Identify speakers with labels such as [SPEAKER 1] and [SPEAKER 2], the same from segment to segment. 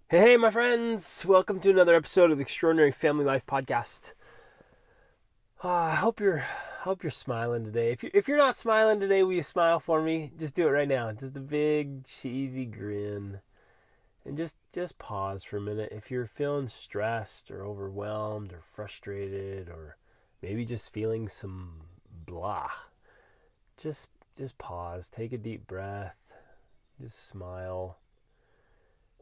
[SPEAKER 1] Hey, my friends! Welcome to another episode of the Extraordinary Family Life Podcast. I hope you're smiling today. If you're not smiling today, will you smile for me? Just do it right now. Just a big cheesy grin, and just pause for a minute. If you're feeling stressed or overwhelmed or frustrated or maybe just feeling some blah, just just pause. Take a deep breath. Just smile.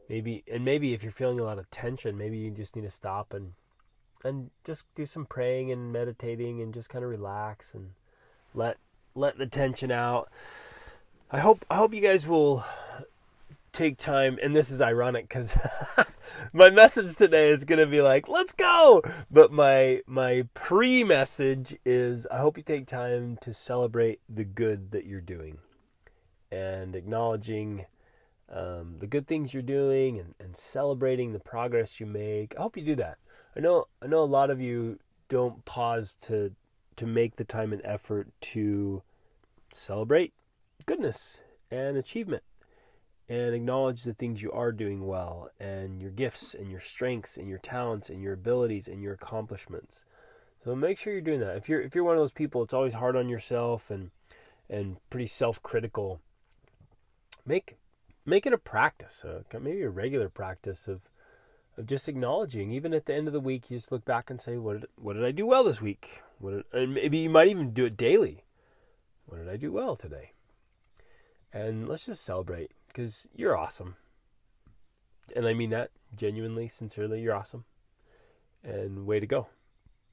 [SPEAKER 1] Maybe if you're feeling a lot of tension, maybe you just need to stop and just do some praying and meditating and just kind of relax and let let the tension out. I hope you guys will take time, and this is ironic cuz my message today is going to be like, "Let's go." But my pre-message is I hope you take time to celebrate the good that you're doing and acknowledging the good things you're doing and celebrating the progress you make. I hope you do that. I know a lot of you don't pause to make the time and effort to celebrate goodness and achievement and acknowledge the things you are doing well and your gifts and your strengths and your talents and your abilities and your accomplishments. So make sure you're doing that. If you're one of those people it's always hard on yourself and pretty self-critical, make make it a practice, maybe a regular practice of just acknowledging. Even at the end of the week, you just look back and say, what did I do well this week? And maybe you might even do it daily. What did I do well today? And let's just celebrate because you're awesome. And I mean that genuinely, sincerely. You're awesome. And way to go.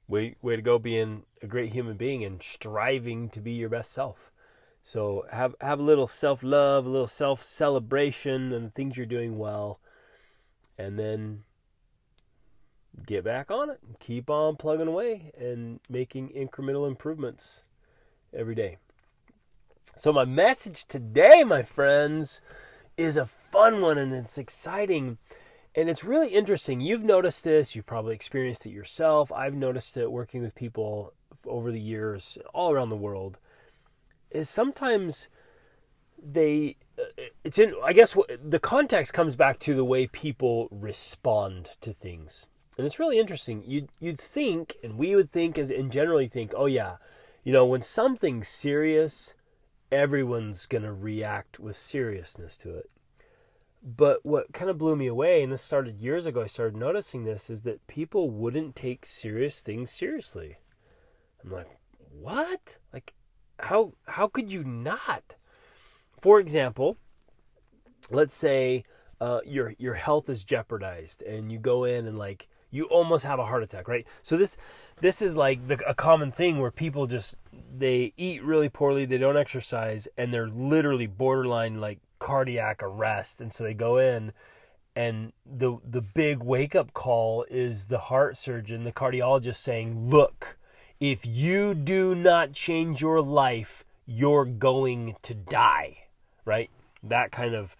[SPEAKER 1] Way to go being a great human being and striving to be your best self. So have a little self-love, a little self-celebration and the things you're doing well, and then get back on it and keep on plugging away and making incremental improvements every day. So my message today, my friends, is a fun one and it's exciting and it's really interesting. You've noticed this, you've probably experienced it yourself. I've noticed it working with people over the years all around the world. Is sometimes it's in, I guess the context comes back to the way people respond to things. And it's really interesting. You'd think, and we would think and generally think, oh yeah, when something's serious, everyone's going to react with seriousness to it. But what kind of blew me away, and this started years ago, I started noticing this, is that people wouldn't take serious things seriously. I'm like, what? Like, how could you not? For example, let's say your health is jeopardized and you go in and like you almost have a heart attack, right? So this is like a common thing where people just they eat really poorly, they don't exercise, and they're literally borderline like cardiac arrest, and so they go in. And the big wake up call is the heart surgeon, the cardiologist saying, "Look, if you do not change your life, you're going to die." Right? That kind of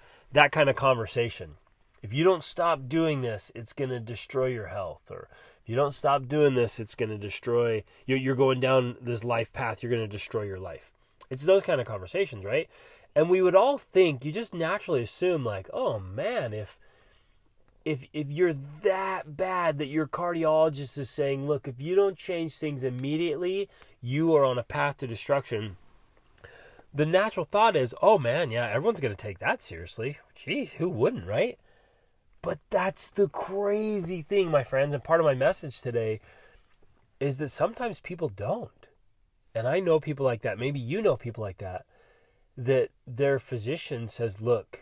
[SPEAKER 1] conversation. If you don't stop doing this, it's going to destroy your health. Or if you don't stop doing this, it's going to destroy, you're going down this life path, you're going to destroy your life. It's those kind of conversations, right? And we would all think, you just naturally assume like, oh man, if you're that bad that your cardiologist is saying, look, if you don't change things immediately, you are on a path to destruction. The natural thought is, oh man, yeah, everyone's going to take that seriously. Gee, who wouldn't, right? But that's the crazy thing, my friends. And part of my message today is that sometimes people don't. And I know people like that. Maybe you know people like that. That their physician says, look,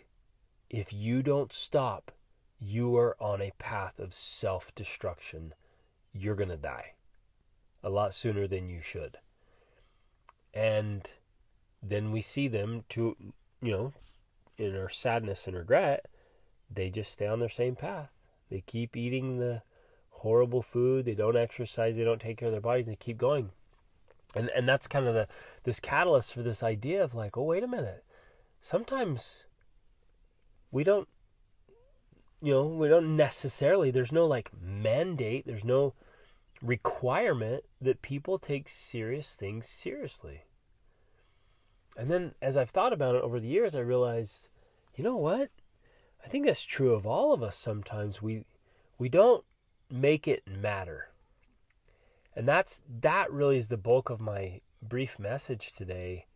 [SPEAKER 1] if you don't stop, you are on a path of self-destruction. You're going to die a lot sooner than you should. And then we see them in our sadness and regret, they just stay on their same path. They keep eating the horrible food. They don't exercise. They don't take care of their bodies. They keep going. And that's kind of this catalyst for this idea of like, oh, wait a minute. Sometimes we don't necessarily, there's no like mandate, there's no requirement that people take serious things seriously. And then as I've thought about it over the years, I realized, you know what? I think that's true of all of us sometimes. We don't make it matter. And that really is the bulk of my brief message today,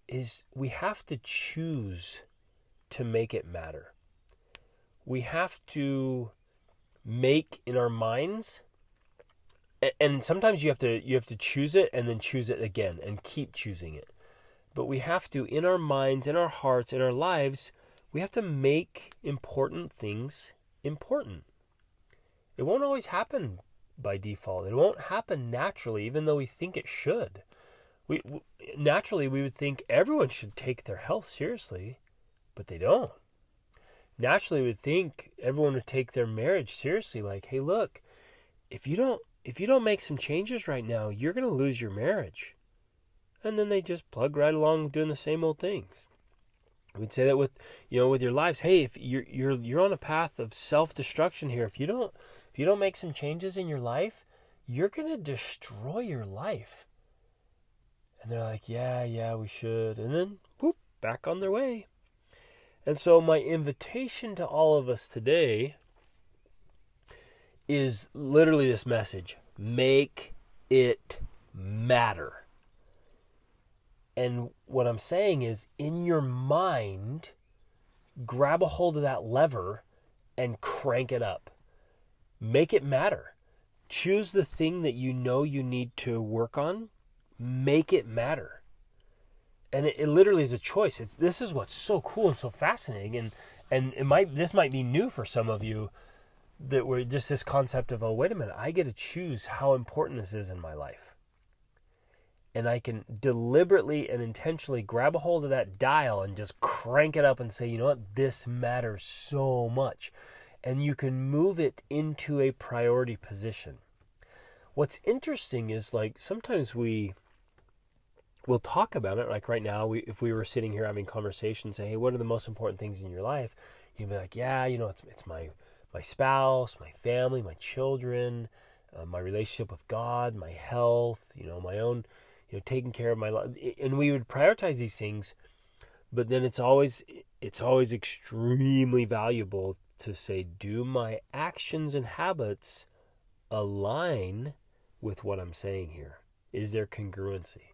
[SPEAKER 1] is we have to choose to make it matter. We have to make in our minds, and sometimes you have to choose it and then choose it again and keep choosing it. But we have to, in our minds, in our hearts, in our lives, we have to make important things important. It won't always happen by default. It won't happen naturally, even though we think it should. Naturally, we would think everyone should take their health seriously, but they don't. Naturally, we would think everyone would take their marriage seriously. Like, hey, look, if you don't make some changes right now, you're going to lose your marriage. And then they just plug right along doing the same old things. We'd say that with your lives. Hey, if you're on a path of self-destruction here, if you don't make some changes in your life, you're going to destroy your life. And they're like, yeah, we should. And then, whoop, back on their way. And so my invitation to all of us today is literally this message: make it matter. And what I'm saying is, in your mind, grab a hold of that lever and crank it up. Make it matter. Choose the thing that you know you need to work on. Make it matter. And it literally is a choice. This is what's so cool and so fascinating. And this might be new for some of you, that we're just this concept of, oh, wait a minute, I get to choose how important this is in my life. And I can deliberately and intentionally grab a hold of that dial and just crank it up and say, you know what, this matters so much. And you can move it into a priority position. What's interesting is, like, sometimes we'll talk about it. Like right now, if we were sitting here having conversations, say, hey, what are the most important things in your life? You'd be like, yeah, it's my spouse, my family, my children, my relationship with God, my health, my own, taking care of my life. And we would prioritize these things, but then it's always extremely valuable to say, do my actions and habits align with what I'm saying here? Is there congruency?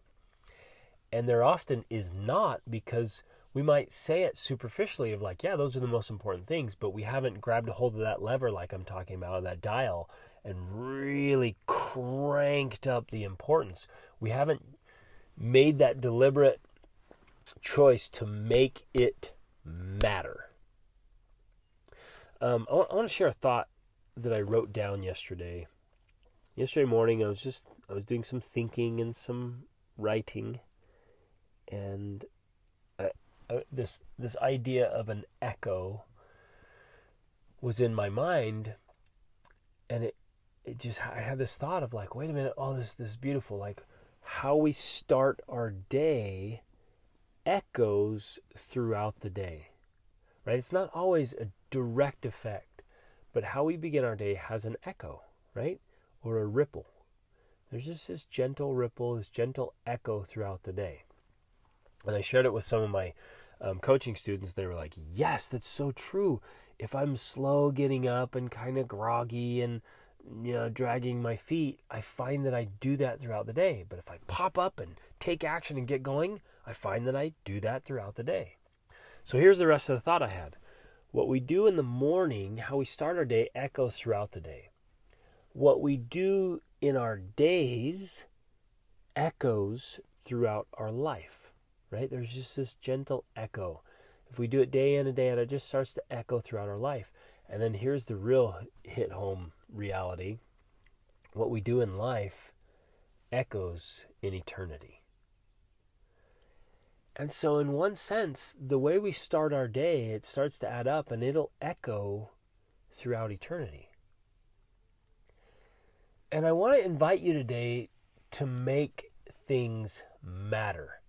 [SPEAKER 1] And there often is not, because we might say it superficially of like, yeah, those are the most important things, but we haven't grabbed a hold of that lever like I'm talking about, that dial, and really cranked up the importance. We haven't made that deliberate choice to make it matter. I want to share a thought that I wrote down yesterday. Yesterday morning, I was doing some thinking and some writing. And this idea of an echo was in my mind, and I had this thought of like, wait a minute, oh, this is beautiful. Like, how we start our day echoes throughout the day, right? It's not always a direct effect, but how we begin our day has an echo, right? Or a ripple. There's just this gentle ripple, this gentle echo throughout the day. And I shared it with some of my coaching students. They were like, yes, that's so true. If I'm slow getting up and kind of groggy and dragging my feet, I find that I do that throughout the day. But if I pop up and take action and get going, I find that I do that throughout the day. So here's the rest of the thought I had. What we do in the morning, how we start our day, echoes throughout the day. What we do in our days echoes throughout our life. Right? There's just this gentle echo. If we do it day in and day out, it just starts to echo throughout our life. And then here's the real hit home reality. What we do in life echoes in eternity. And so in one sense, the way we start our day, it starts to add up and it'll echo throughout eternity. And I want to invite you today to make things matter.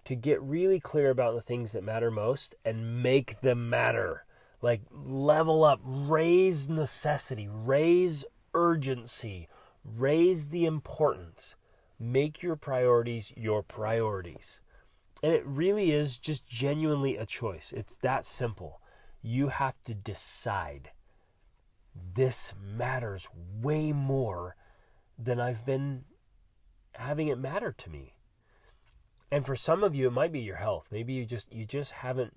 [SPEAKER 1] To get really clear about the things that matter most and make them matter. Like, level up, raise necessity, raise urgency, raise the importance. Make your priorities your priorities. And it really is just genuinely a choice. It's that simple. you have to decide, this matters way more than I've been having it matter to me. And for some of you, it might be your health. Maybe you just haven't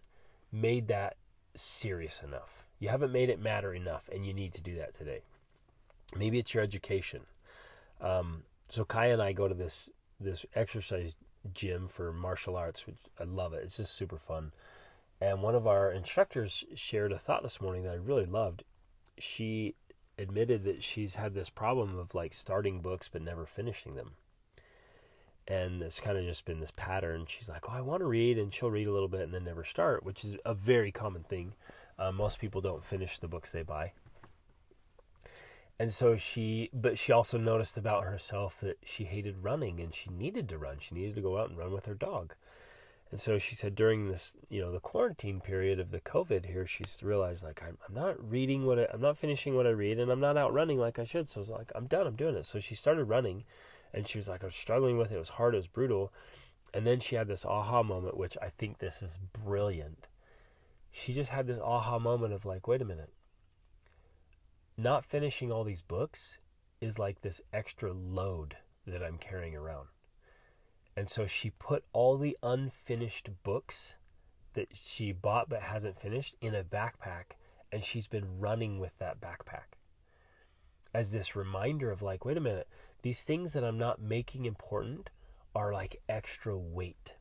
[SPEAKER 1] made that serious enough. You haven't made it matter enough, and you need to do that today. Maybe it's your education. So Kaya and I go to this exercise gym for martial arts, which I love it. It's just super fun. And one of our instructors shared a thought this morning that I really loved. She admitted that she's had this problem of like starting books but never finishing them. And it's kind of just been this pattern. She's like, oh, I want to read, and she'll read a little bit and then never start, which is a very common thing. Most people don't finish the books they buy. And so she also noticed about herself that she hated running, and she needed to run. She needed to go out and run with her dog. And so she said during this, the quarantine period of the COVID here, she's realized like, I'm not I'm not finishing what I read, and I'm not out running like I should. So it's like, I'm done, I'm doing it. So she started running, and she was like, I was struggling with it. It was hard, it was brutal. And then she had this aha moment, which I think this is brilliant. She just had this aha moment of like, wait a minute. Not finishing all these books is like this extra load that I'm carrying around. And so she put all the unfinished books that she bought but hasn't finished in a backpack, and she's been running with that backpack as this reminder of like, wait a minute, these things that I'm not making important are like extra weight.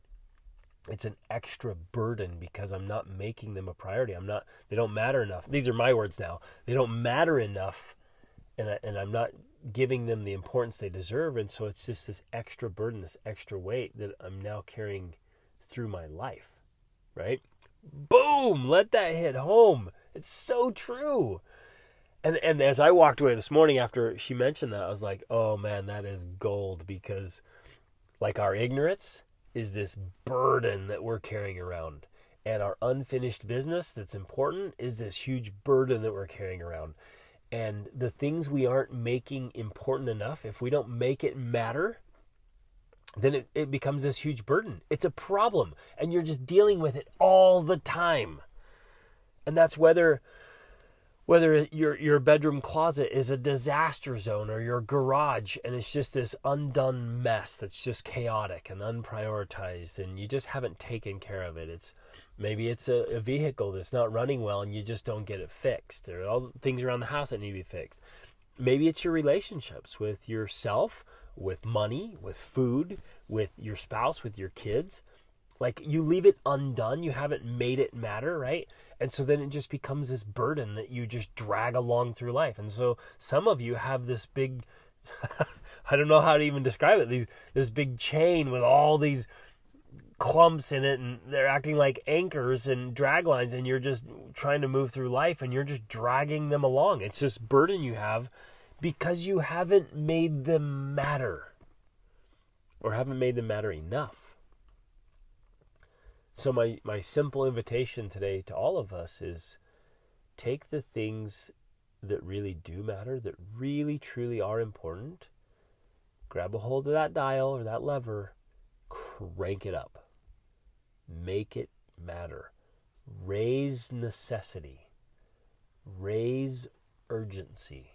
[SPEAKER 1] It's an extra burden because I'm not making them a priority. They don't matter enough. These are my words now. They don't matter enough, and I'm not giving them the importance they deserve. And so it's just this extra burden, this extra weight that I'm now carrying through my life, right? Boom! Let that hit home. It's so true. And as I walked away this morning after she mentioned that, I was like, oh man, that is gold, because like our ignorance is this burden that we're carrying around. And our unfinished business that's important is this huge burden that we're carrying around. And the things we aren't making important enough, if we don't make it matter, then it becomes this huge burden. It's a problem, and you're just dealing with it all the time. And that's whether your bedroom closet is a disaster zone or your garage, and it's just this undone mess that's just chaotic and unprioritized, and you just haven't taken care of it. Maybe it's a vehicle that's not running well and you just don't get it fixed. There are all the things around the house that need to be fixed. Maybe it's your relationships with yourself, with money, with food, with your spouse, with your kids. Like, you leave it undone, you haven't made it matter, right? And so then it just becomes this burden that you just drag along through life. And so some of you have this big, I don't know how to even describe it, this big chain with all these clumps in it, and they're acting like anchors and drag lines, and you're just trying to move through life, and you're just dragging them along. It's this burden you have because you haven't made them matter, or haven't made them matter enough. So my simple invitation today to all of us is, take the things that really do matter, that really truly are important, grab a hold of that dial or that lever, crank it up, make it matter, raise necessity, raise urgency.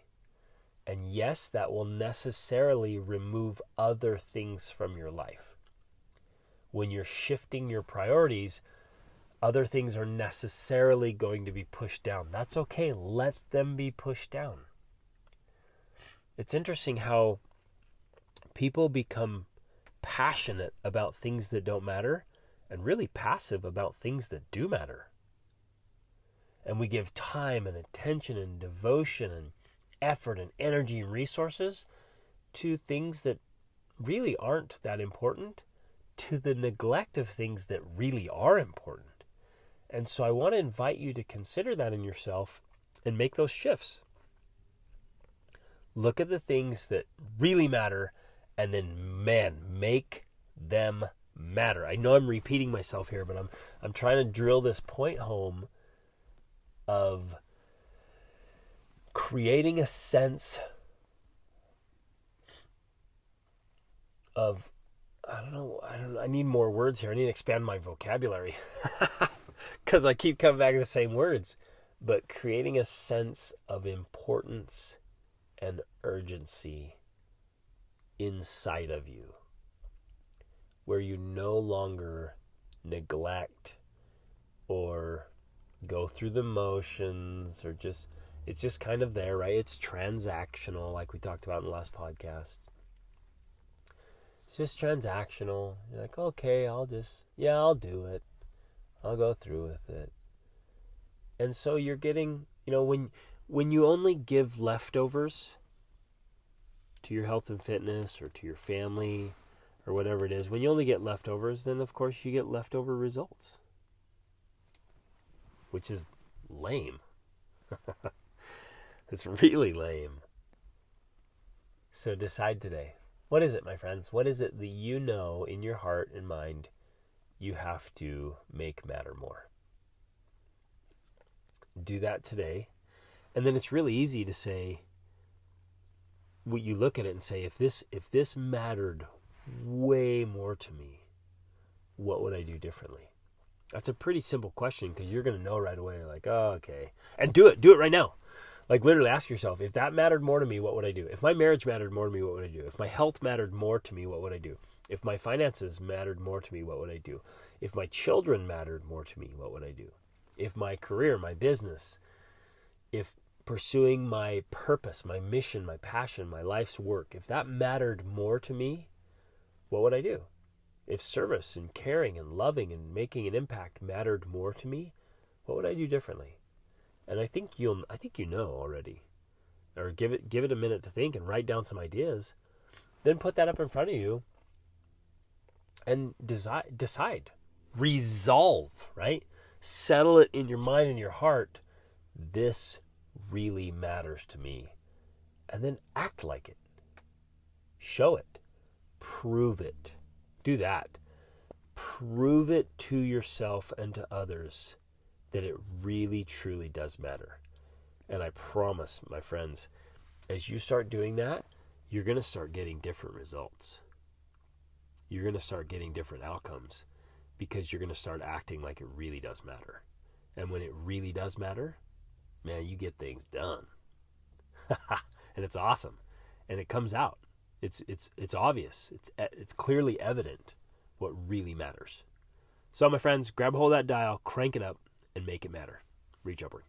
[SPEAKER 1] And yes, that will necessarily remove other things from your life. When you're shifting your priorities, other things are necessarily going to be pushed down. That's okay. Let them be pushed down. It's interesting how people become passionate about things that don't matter and really passive about things that do matter. And we give time and attention and devotion and effort and energy and resources to things that really aren't that important, to the neglect of things that really are important. And so I want to invite you to consider that in yourself and make those shifts. Look at the things that really matter, and then, make them matter. I know I'm repeating myself here, but I'm trying to drill this point home of creating a sense of, I need more words here. I need to expand my vocabulary. because I keep coming back to the same words, but creating a sense of importance and urgency inside of you, where you no longer neglect or go through the motions, or just, it's just kind of there, right? It's transactional, like we talked about in the last podcast. It's just transactional. You're like, okay, I'll do it. I'll go through with it. And so you're getting, when you only give leftovers to your health and fitness or to your family or whatever it is, when you only get leftovers, then of course you get leftover results, which is lame. It's really lame. So decide today. What is it, my friends? What is it that you know in your heart and mind you have to make matter more? Do that today. And then it's really easy to say, what you look at it and say, if this mattered way more to me, what would I do differently? That's a pretty simple question, because you're going to know right away. You're like, oh, okay. And do it right now. Like, literally ask yourself, if that mattered more to me, what would I do? If my marriage mattered more to me, what would I do? If my health mattered more to me, what would I do? If my finances mattered more to me, what would I do? If my children mattered more to me, what would I do? If my career, my business, if pursuing my purpose, my mission, my passion, my life's work, if that mattered more to me, what would I do? If service and caring and loving and making an impact mattered more to me, what would I do differently? And I think you know already. Or give it a minute to think and write down some ideas. Then put that up in front of you and decide. Resolve, right? Settle it in your mind and your heart. This really matters to me. And then act like it. Show it. Prove it. Do that. Prove it to yourself and to others that it really, truly does matter. And I promise, my friends, as you start doing that, you're going to start getting different results. You're going to start getting different outcomes, because you're going to start acting like it really does matter. And when it really does matter, man, you get things done. And it's awesome. And it comes out. It's obvious. It's clearly evident what really matters. So, my friends, grab a hold of that dial, crank it up, and make it matter. Reach upward.